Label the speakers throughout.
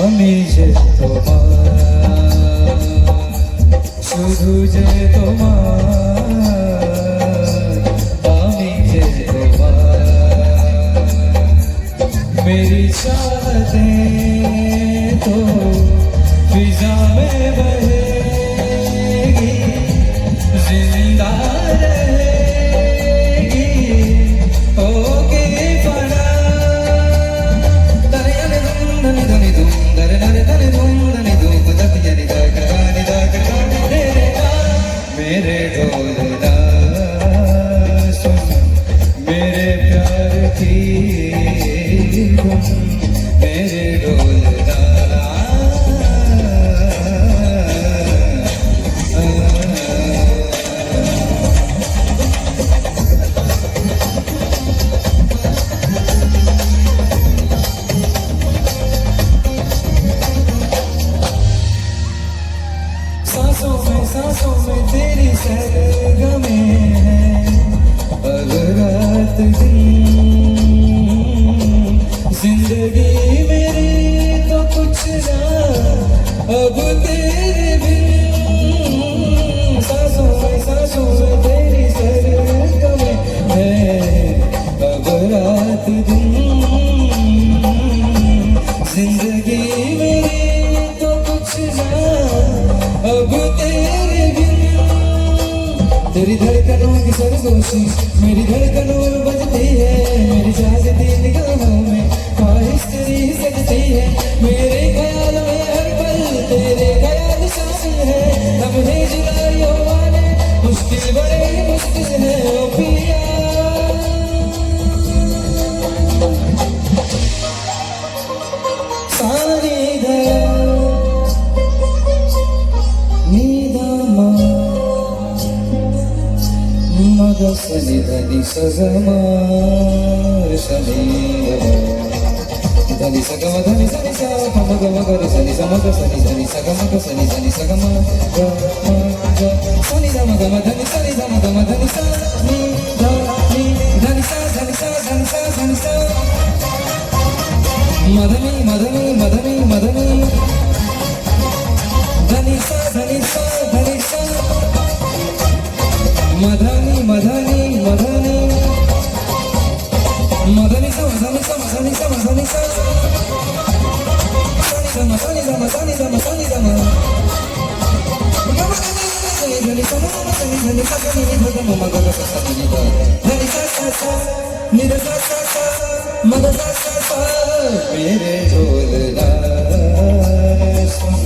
Speaker 1: আমি যে তোমার, শুধু যে তোমার, আমি যে তোমার, मेरी चाहतें तो फिजा में बहेगी, जिंदा रहेगी होके फना। धनी धनी धुम धनी धनी धुम धरे धरे धनी धुम धनी धुम धनी धनी धनी धनी मेरे ढोलना सुन, मेरे प्यार की मेरे ढोलना। सांसों में तेरी सरगमे हैं, अगर रात दिन जिंदगी मेरी तो कुछ ना अब तेरे बिन। सांसों में तेरी सरगमे हैं, अब रात दिन जिंदगी मेरी तो कुछ ना अब तेरे बिन। तेरी धड़कनों की सरगोशी मेरी धड़कनों में बजती है, मेरी चाहती निगाहों में ख्वाहिश तेरी सजती है। मेरे ख्याल में हर पल तेरे ख्याल शामिल है, लम्हे जुदाइयों वाले मुश्किल बड़े मुश्किल है ओ पिया। सारी सनी धनी सगमा शनि धनी सगमा धनी सनी सा पम गम गर सनी समग सनी धनी सगमा ग सनी धनी सगमा ग सनी धम गम धनी सनी धम गम धनी सा नी धनी धनी सा धनी सा धनी सा धनी सा मदनी मदनी मदनी मदनी धनी सा धनी सा धनी सा मदनी मदनी मदनी मदनी सा मदनी सा मदनी सा मदनी सा सनी सनी सनी सनी सनी सनी सनी धनी सा धनी धनी सा धनी धनी मम ग सा सा धनी धनी सा सा सा नि द सा सा सा मद सा सा सा। मेरे ढोलना सुन,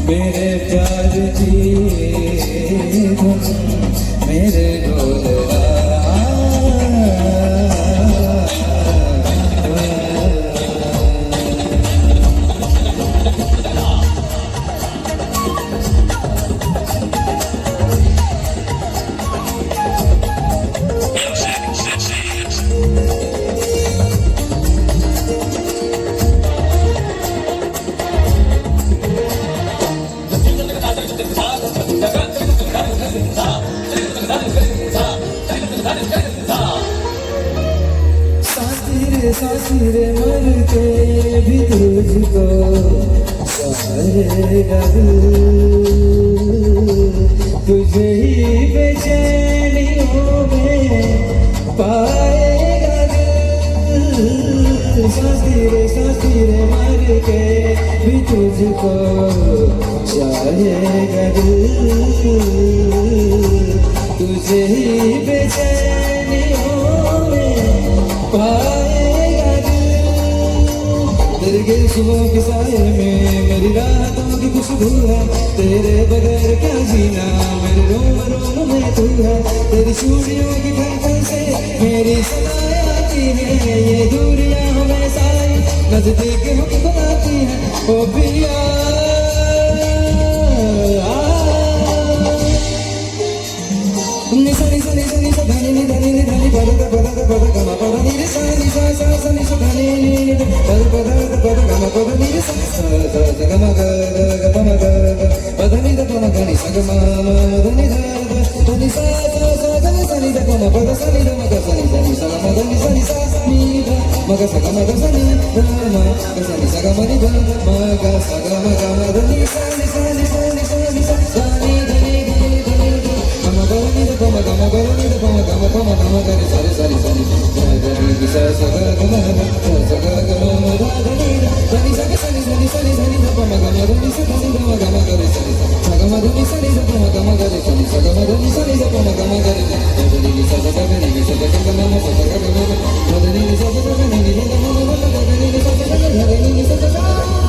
Speaker 1: मेरे प्यार की धुन, मेरे ढोलना। साथी रे मर के भी तुझको सहारेगा तुझे ही बेचैनियों में पाएगा दिल। साथी रे मर के भी तुझको चाहेगा दिल, तुझे ही बेचैनियों में पाएगा दिल। तेरे गिर सुबह के साये में मेरी रातों की खुशबू है, तेरे बगैर क्या जीना मेरे रोम रोम में तू है। तेरी चूड़ियों की धड़कन से मेरी सदाएं आती है, ये दूरियां हमें सारी नजदीक हमको आती है ओ पिया। सनी सनी सनी सा धनी नि धनी नि धनी पद ग पद ग पद ग म पद नि रे सा नि सा सा सनी सा धनी नि नि पद पद ग पद ग म पद नि रे सा सा सा ग म ग ग प म ग ग पद नि द प म ग नि सा ग म म ध नि ध ga sa ga ma ga sa ni ga ma ga sa ni sa ga ma ni ga ma ga sa ga ma ga ma ga ni sa ni sa ni sa ni sa ni sa sa ni ga ni ga ni ga ni ga ma ma ga ni da pa ma ga ma ga ni da pa ma ga ma pa ma ga ma ga ni sa ni sa ni sa ni ga ga ni sa sa ga ga ma ga sa ga ga ma ma ga ga ni da ni sa ga sa ni sa ni sa ni sa ni da pa ma ga ma ga ni sa ga ni da ma ga ma ga ni sa ni sa ga ma ga ni sa ni da pa ma ga ma ga ni sa ni sa ga ma ga ni sa ni da pa ma ga ma ga ni ga ni sa sa ga ni sa ga ga ma sa ga ga ma ga ni sa sa ga ni da ma ma ga ni sa sa ga ni sa sa ga ni sa sa